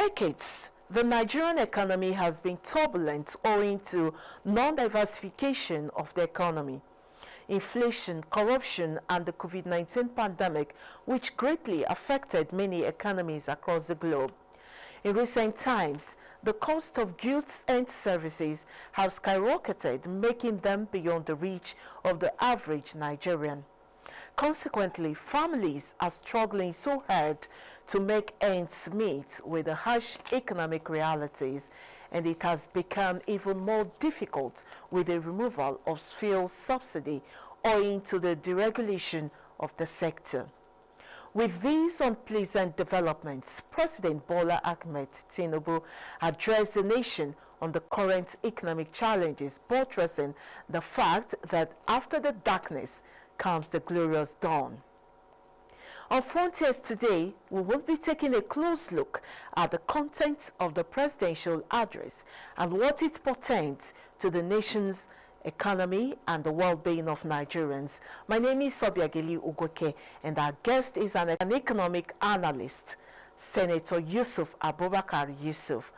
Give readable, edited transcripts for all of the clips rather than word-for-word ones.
decades, the Nigerian economy has been turbulent owing to non-diversification of the economy, inflation, corruption, and the COVID-19 pandemic, which greatly affected many economies across the globe. In recent times, the cost of goods and services have skyrocketed, making them beyond the reach of the average Nigerian. Consequently, families are struggling so hard to make ends meet with the harsh economic realities, and it has become even more difficult with the removal of fuel subsidy owing to the deregulation of the sector. With these unpleasant developments, President Bola Ahmed Tinubu addressed the nation on the current economic challenges, buttressing the fact that after the darkness comes the glorious dawn. On Frontiers today, we will be taking a close look at the contents of the presidential address and what it portends to the nation's economy and the well-being of Nigerians. My name is Sobiageli Ugoke, and our guest is an economic analyst, Senator Yusuf Abubakar Yusuf.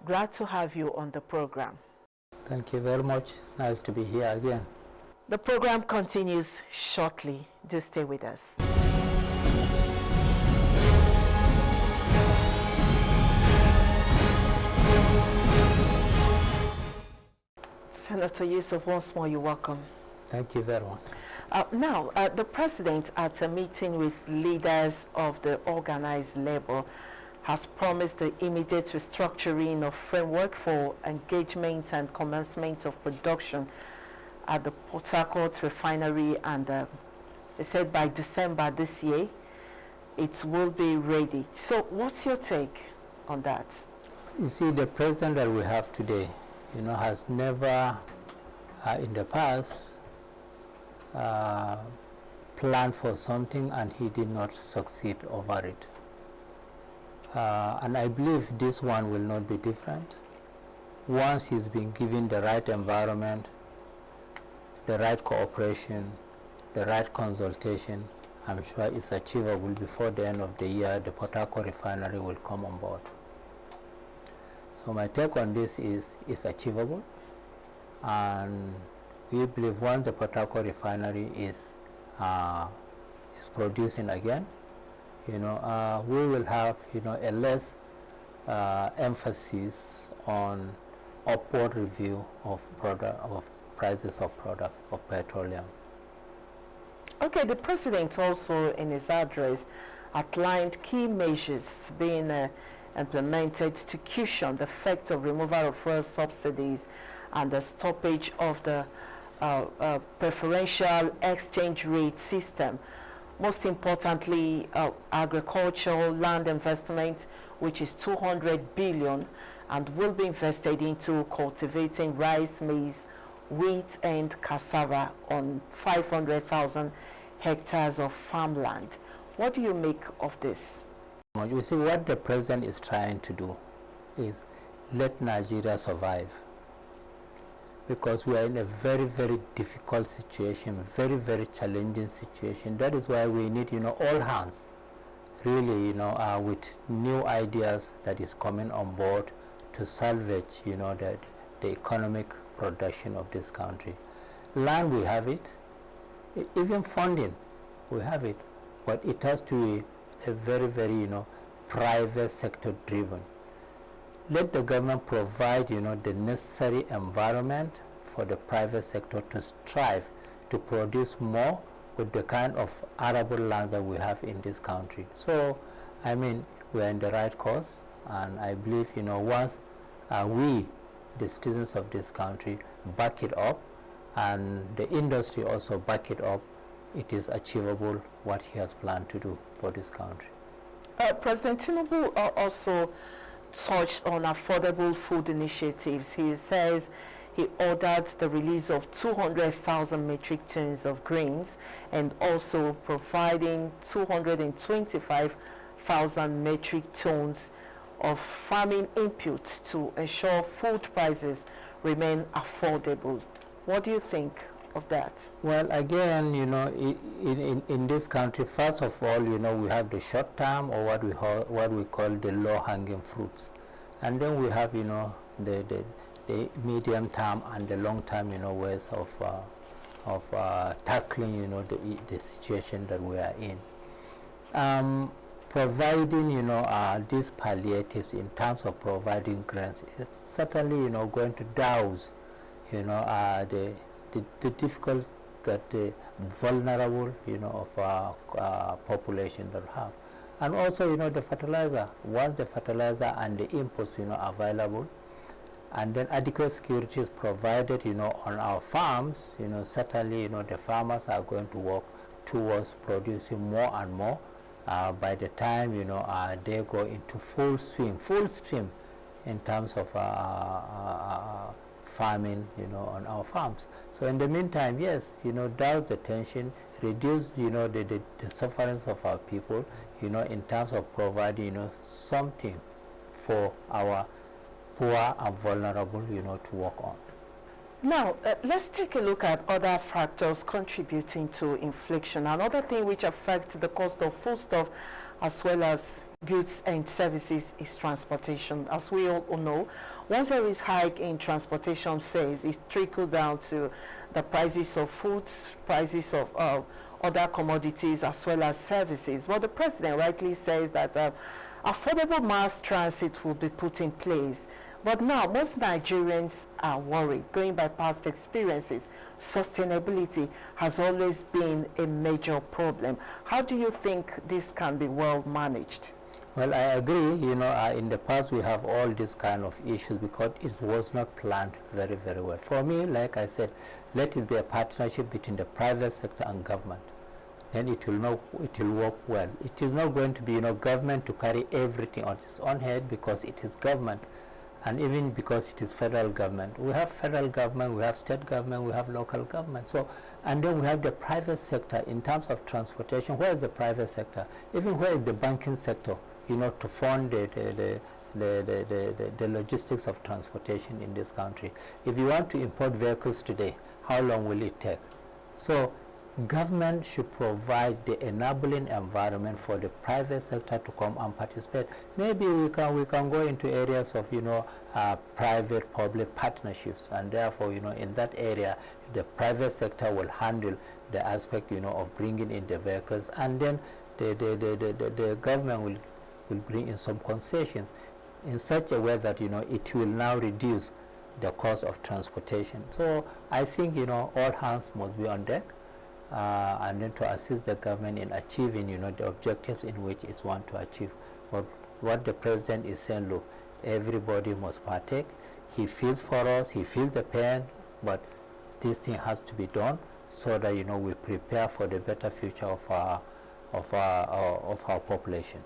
Glad to have you on the program. Thank you very much. It's nice to be here again. The program continues shortly. Do stay with us. Senator Yusuf, once more, you're welcome. Thank you very much. Now, the president, at a meeting with leaders of the organized labor, has promised the immediate restructuring of framework for engagement and commencement of production at the Port Harcourt refinery, and they said by December this year it will be ready. So what's your take on that? You see, the president that we have today, has never in the past planned for something and he did not succeed over it. And I believe this one will not be different. Once he's been given the right environment, the right cooperation, the right consultation, I'm sure it's achievable. Before the end of the year, the Port Harcourt refinery will come on board. So my take on this is it's achievable, and we believe once the Port Harcourt refinery is producing again, we will have a less emphasis on upward review of prices of product of petroleum. Okay, the president also in his address outlined key measures being implemented to cushion the effect of removal of fuel subsidies and the stoppage of the preferential exchange rate system. Most importantly, agricultural land investment, which is 200 billion and will be invested into cultivating rice, maize, wheat and cassava on 500,000 hectares of farmland. What do you make of this? You see, what the president is trying to do is let Nigeria survive, because we are in a very, very difficult situation, very, very challenging situation. That is why we need, all hands, really, with new ideas that is coming on board to salvage, the economic production of this country. Land, we have it. Even funding, we have it. But it has to be a very, very, private sector driven. Let the government provide, the necessary environment for the private sector to strive to produce more with the kind of arable land that we have in this country. So, we are in the right course, and I believe, once we, the citizens of this country, back it up, and the industry also back it up, it is achievable what he has planned to do for this country. President Tinubu also touched on affordable food initiatives. He says he ordered the release of 200,000 metric tons of grains and also providing 225,000 metric tons of farming inputs to ensure food prices remain affordable. What do you think of that? Well, again, you know, in this country, first of all, you know, we have the short term, or what we call the low-hanging fruits, and then we have, you know, the medium term and the long term, you know, ways of tackling, you know, the situation that we are in. Providing, you know, these palliatives in terms of providing grants, it's certainly, you know, going to douse, you know, the difficult that the vulnerable, you know, of our population that have. And also, you know, the fertilizer. Once the fertilizer and the inputs, you know, are available, and then adequate security is provided, you know, on our farms, you know, certainly, you know, the farmers are going to work towards producing more and more. By the time, you know, they go into full stream in terms of farming, you know, on our farms. So in the meantime, yes, you know, douse the tension, reduce, you know, the sufferings of our people, you know, in terms of providing, you know, something for our poor and vulnerable, you know, to work on. Now, let's take a look at other factors contributing to inflation. Another thing which affects the cost of foodstuff as well as goods and services is transportation. As we all know, once there is hike in transportation fares, it trickles down to the prices of foods, prices of other commodities as well as services. But the president rightly says that affordable mass transit will be put in place. But now, most Nigerians are worried. Going by past experiences, sustainability has always been a major problem. How do you think this can be well managed? Well, I agree. You know, in the past we have all these kind of issues because it was not planned very, very well. For me, like I said, let it be a partnership between the private sector and government. Then it will work well. It is not going to be, you know, government to carry everything on its own head because it is government. And even because it is federal government. We have federal government, we have state government, we have local government. So, and then we have the private sector in terms of transportation. Where is the private sector? Even where is the banking sector, you know, to fund the logistics of transportation in this country? If you want to import vehicles today, how long will it take? So, government should provide the enabling environment for the private sector to come and participate. Maybe we can go into areas of, you know, private-public partnerships, and therefore, you know, in that area, the private sector will handle the aspect, you know, of bringing in the vehicles, and then the government will bring in some concessions in such a way that, you know, it will now reduce the cost of transportation. So I think, you know, all hands must be on deck. And then to assist the government in achieving, you know, the objectives in which it wants to achieve. But what the president is saying, look, everybody must partake. He feels for us, he feels the pain, but this thing has to be done so that, you know, we prepare for the better future of our population.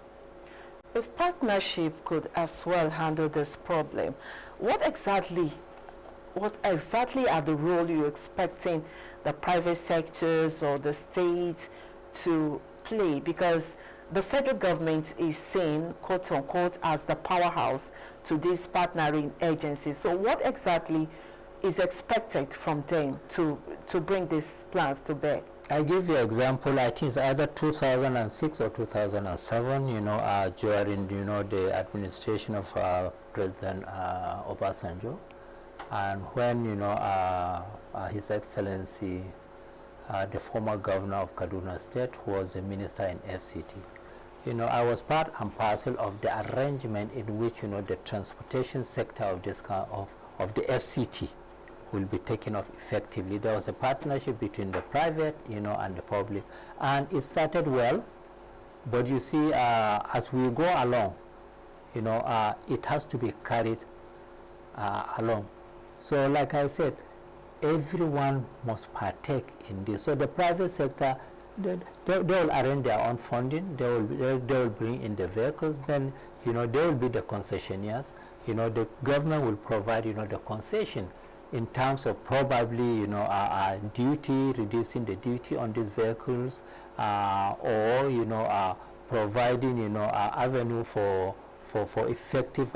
If partnership could as well handle this problem, what exactly are the role you're expecting the private sectors or the states to play? Because the federal government is seen, quote unquote, as the powerhouse to these partnering agencies. So what exactly is expected from them to bring these plans to bear? I give you an example. I think it's either 2006 or 2007, you know, during, you know, the administration of President Obasanjo. And when, you know, His Excellency, the former governor of Kaduna State, who was the minister in FCT, you know, I was part and parcel of the arrangement in which, you know, the transportation sector of this of the FCT will be taken off effectively. There was a partnership between the private, you know, and the public, and it started well. But you see, as we go along, you know, it has to be carried along. So, like I said, everyone must partake in this. So the private sector, they will arrange their own funding. They will bring in the vehicles. Then, you know, they will be the concessionaires. You know, the government will provide, you know, the concession in terms of probably, you know, duty, reducing the duty on these vehicles, or, you know, providing, you know, avenue for effective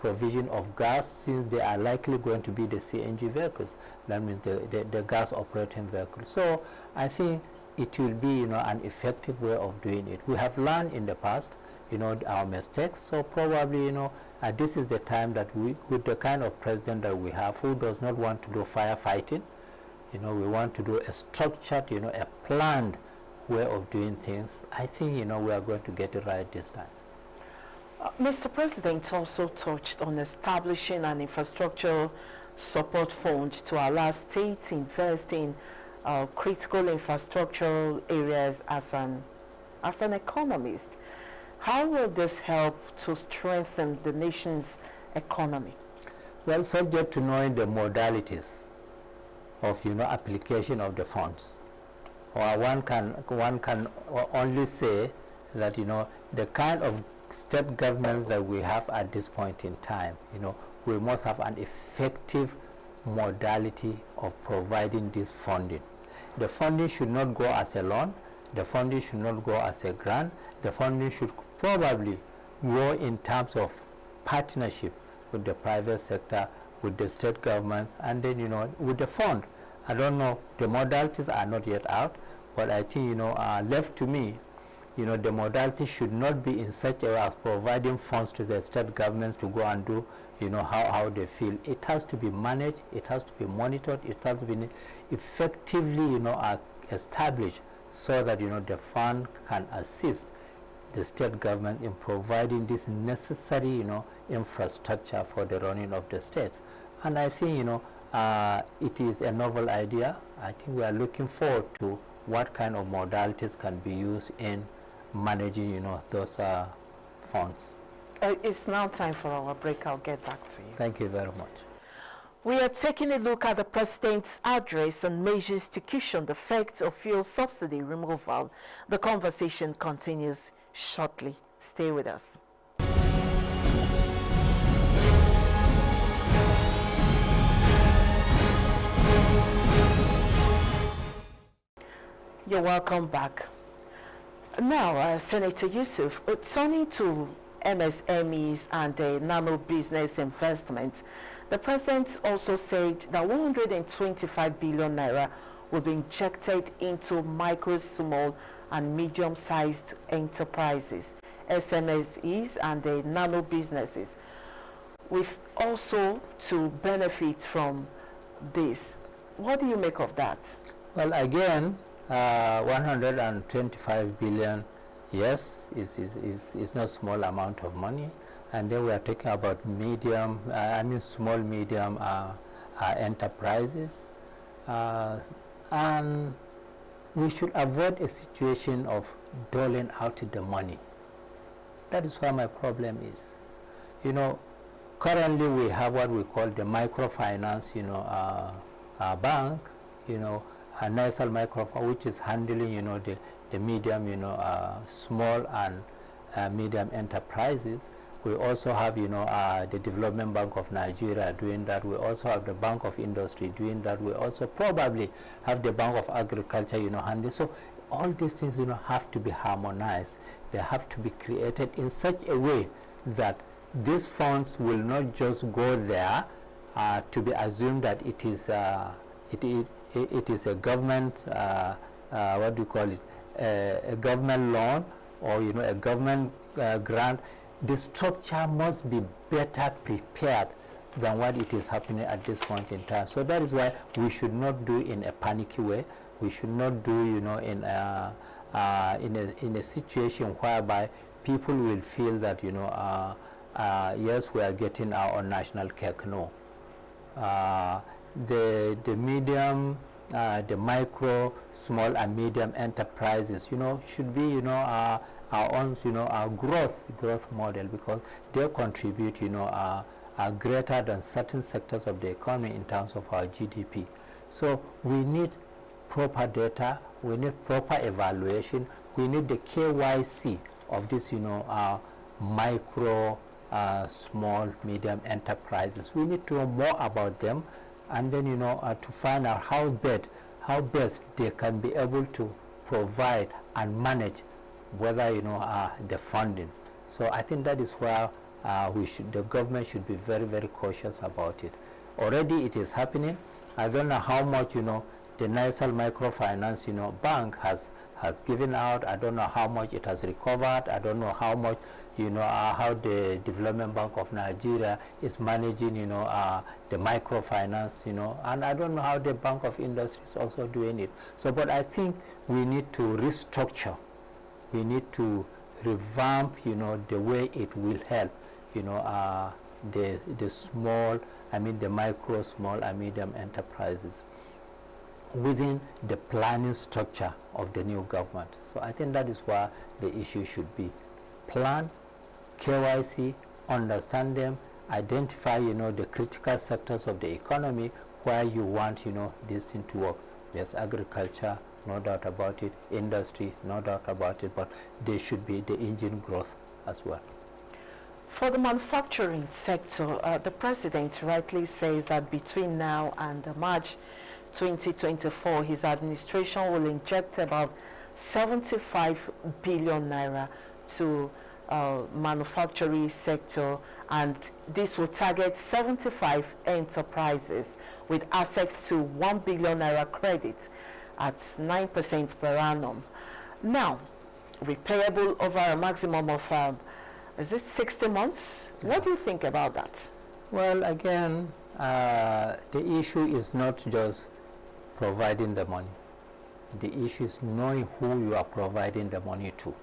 provision of gas, since they are likely going to be the CNG vehicles. That means the gas operating vehicles. So I think it will be, an effective way of doing it. We have learned in the past, our mistakes. So probably, this is the time that we, with the kind of president that we have, who does not want to do firefighting, we want to do a structured, a planned way of doing things. I think, we are going to get it right this time. Mr. President also touched on establishing an infrastructure support fund to allow states invest in critical infrastructural areas. As an economist, how will this help to strengthen the nation's economy? Well, subject to knowing the modalities of application of the funds, or one can only say that the kind of state governments that we have at this point in time, we must have an effective modality of providing this funding. The funding should not go as a loan. The funding should not go as a grant. The funding should probably go in terms of partnership with the private sector, with the state governments, and then, with the fund. I don't know, the modalities are not yet out, but I think, left to me, the modality should not be in such a way as providing funds to the state governments to go and do, how they feel. It has to be managed, it has to be monitored, it has to be effectively, established, so that, the fund can assist the state government in providing this necessary, infrastructure for the running of the states. And I think, it is a novel idea. I think we are looking forward to what kind of modalities can be used in managing, those funds. It's now time for our break. I'll get back to you. Thank you very much. We are taking a look at the President's address on measures to cushion the effects of fuel subsidy removal. The conversation continues shortly. Stay with us. You're welcome back. Now, Senator Yusuf, turning to MSMEs and nano business investment, the President also said that 125 billion naira will be injected into micro, small, and medium-sized enterprises, SMEs, and nano businesses, with also to benefit from this. What do you make of that? Well, again, 125 billion, yes, is not small amount of money. And then we are talking about small, medium enterprises. And we should avoid a situation of doling out the money. That is where my problem is. Currently we have what we call the microfinance, bank, a nasal microfinance, which is handling, the medium, small and medium enterprises. We also have, the Development Bank of Nigeria doing that. We also have the Bank of Industry doing that. We also probably have the Bank of Agriculture, handling. So all these things, have to be harmonized. They have to be created in such a way that these funds will not just go there to be assumed that it is it is a government, what do you call it, a government loan, or a government grant. The structure must be better prepared than what it is happening at this point in time. So that is why we should not do in a panicky way. We should not do, in a situation whereby people will feel that, yes, we are getting our own national cake. No. The medium, the micro, small and medium enterprises, should be, our own, our growth model, because they contribute, are greater than certain sectors of the economy in terms of our GDP. So we need proper data, we need proper evaluation, we need the KYC of this, micro, small, medium enterprises. We need to know more about them, and then, to find out how best they can be able to provide and manage whether, the funding. So I think that is where the government should be very, very cautious about it. Already it is happening. I don't know how much, the National Microfinance, bank has given out. I don't know how much it has recovered. I don't know how much, how the Development Bank of Nigeria is managing, the microfinance, and I don't know how the Bank of Industry is also doing it. So, but I think we need to restructure. We need to revamp, the way it will help, the small, the micro, small, and medium enterprises within the planning structure of the new government. So I think that is where the issue should be. Plan, KYC, understand them, identify, the critical sectors of the economy where you want, this thing to work. Yes, agriculture, no doubt about it, industry, no doubt about it, but they should be the engine growth as well. For the manufacturing sector, the president rightly says that between now and March 2024, his administration will inject about 75 billion naira to manufacturing sector, and this will target 75 enterprises with access to 1 billion naira credit at 9% per annum. Now, repayable over a maximum of is it 60 months? Yeah. What do you think about that? Well, again, the issue is not just providing the money. The issue is knowing who you are providing the money to,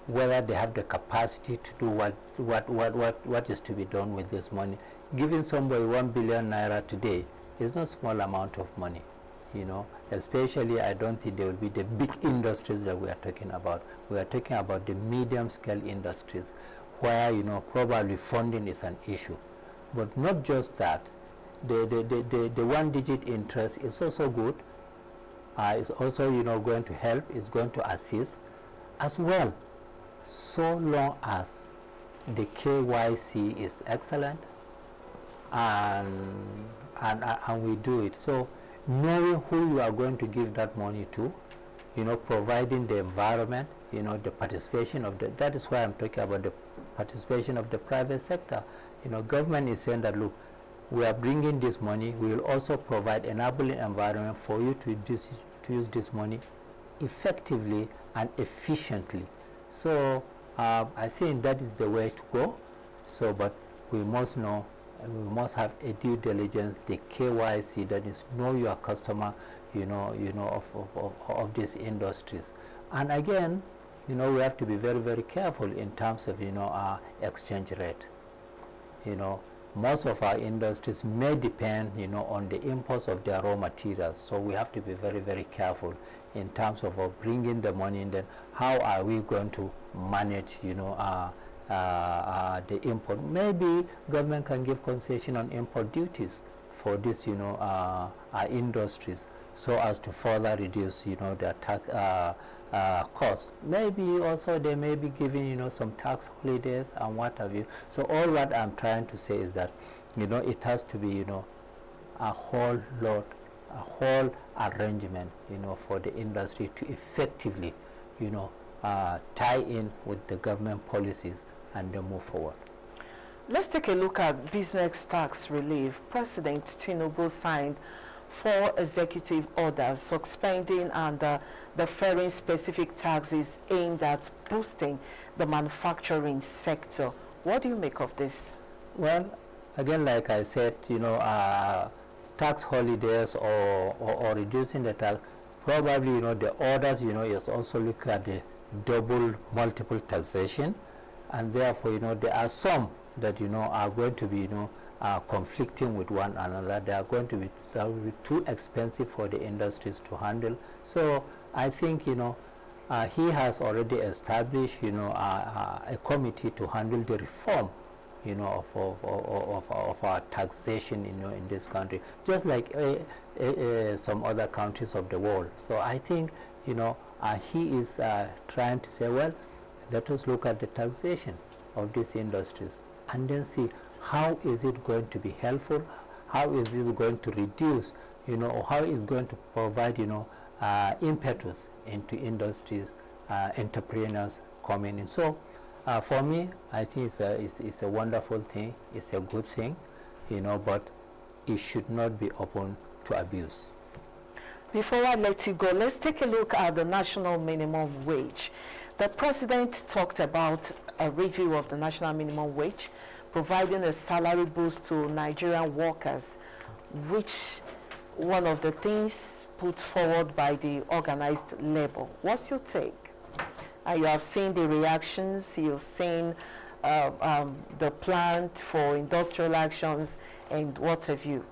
whether they have the capacity to do what is to be done with this money. Giving somebody 1 billion naira today is not small amount of money, especially I don't think there will be the big industries that we are talking about. We are talking about the medium scale industries where, probably funding is an issue. But not just that, the one digit interest is also good. It's also, going to help, it's going to assist as well, so long as the KYC is excellent and we do it. So knowing who you are going to give that money to, providing the environment, the participation of that is why I'm talking about the participation of the private sector. Government is saying that, look, we are bringing this money, we will also provide enabling environment for you to use this money effectively and efficiently. So I think that is the way to go. So, but we must know, we must have a due diligence, the KYC, that is know your customer, of these industries. And again, we have to be very, very careful in terms of, our exchange rate. Most of our industries may depend, on the imports of their raw materials. So we have to be very, very careful in terms of bringing the money in. Then how are we going to manage, the import? Maybe government can give concession on import duties for this, our industries, so as to further reduce, their tax cost. Maybe also they may be giving, some tax holidays and what have you. So all what I'm trying to say is that, it has to be, a whole arrangement, for the industry to effectively, tie in with the government policies and then move forward. Let's take a look at business tax relief. President Tinubu signed 4 executive orders suspending and deferring specific taxes aimed at boosting the manufacturing sector. What do you make of this? Well, again, like I said, tax holidays or reducing the tax, probably, the orders, is also look at the double multiple taxation, and therefore, there are some that, are going to be, conflicting with one another. They are going to be too expensive for the industries to handle. So I think, he has already established, a committee to handle the reform, of our taxation, in this country, just like some other countries of the world. So I think, he is trying to say, well, let us look at the taxation of these industries and then see how is it going to be helpful, how is it going to reduce, or how is going to provide, impetus into industries, entrepreneurs coming in. So For me, I think it's a wonderful thing. It's a good thing, but it should not be open to abuse. Before I let you go, let's take a look at the national minimum wage. The president talked about a review of the national minimum wage, providing a salary boost to Nigerian workers, which one of the things put forward by the organized labor. What's your take? You have seen the reactions, you've seen the plan for industrial actions, and what have you?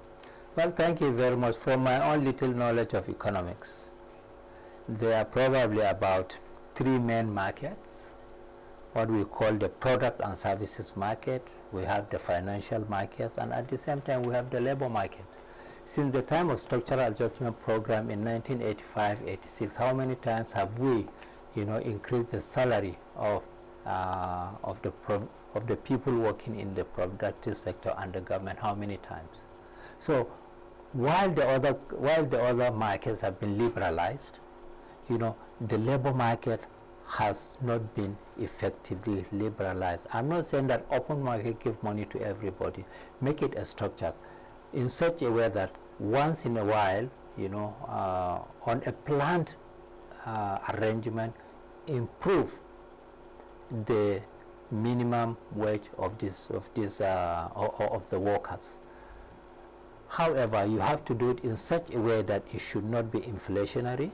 Well, thank you very much. From my own little knowledge of economics, there are probably about three main markets. What we call the product and services market, we have the financial markets, and at the same time we have the labor market. Since the time of structural adjustment program in 1985-86, how many times have we, increased the salary of the people working in the productive sector and the government? How many times? So while the other markets have been liberalized, the labor market has not been effectively liberalized. I'm not saying that open market give money to everybody. Make it a structure in such a way that once in a while, on a planned arrangement, improve the minimum wage of the workers. However, you have to do it in such a way that it should not be inflationary.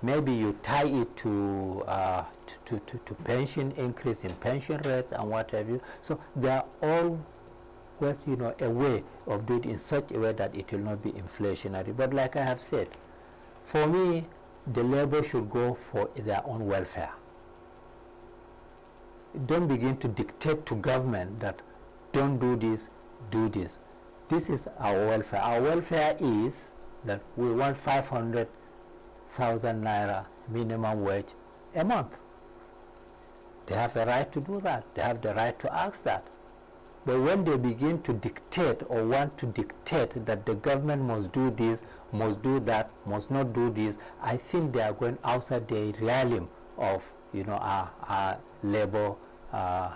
Maybe you tie it to pension increase in pension rates and what have you. So there are always, a way of doing it in such a way that it will not be inflationary. But like I have said, for me, the labor should go for their own welfare. Don't begin to dictate to government that don't do this, do this. This is our welfare. Our welfare is that we want 500,000 naira minimum wage a month. They have a right to do that. They have the right to ask that. But when they begin to dictate or want to dictate that the government must do this, must do that, must not do this, I think they are going outside the realm of our labor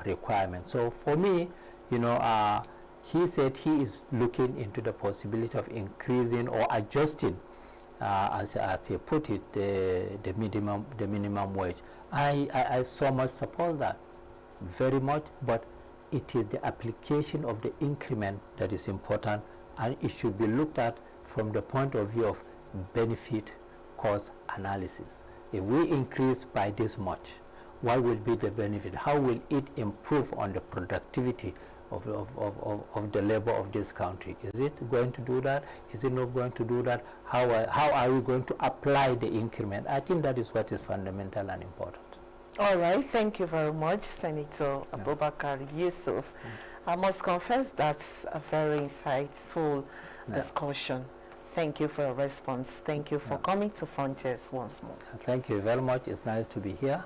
requirements. So for me, he said he is looking into the possibility of increasing or adjusting, as he put it, the minimum wage. I so much support that, very much, but it is the application of the increment that is important, and it should be looked at from the point of view of benefit cost analysis. If we increase by this much, what will be the benefit? How will it improve on the productivity of the labor of this country? Is it going to do that? Is it not going to do that? How are we going to apply the increment? I think that is what is fundamental and important. All right, thank you very much, Senator Abubakar Yusuf. I must confess that's a very insightful discussion. Thank you for your response. Thank you for coming to Frontiers once more. Thank you very much. It's nice to be here,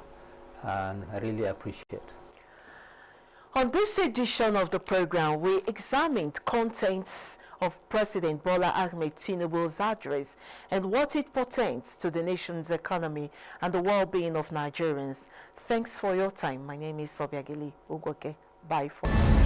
and I really appreciate it. On this edition of the program, we examined contents of President Bola Ahmed Tinubu's address and what it portends to the nation's economy and the well-being of Nigerians. Thanks for your time. My name is Sobiageli Ugoke. Bye for now.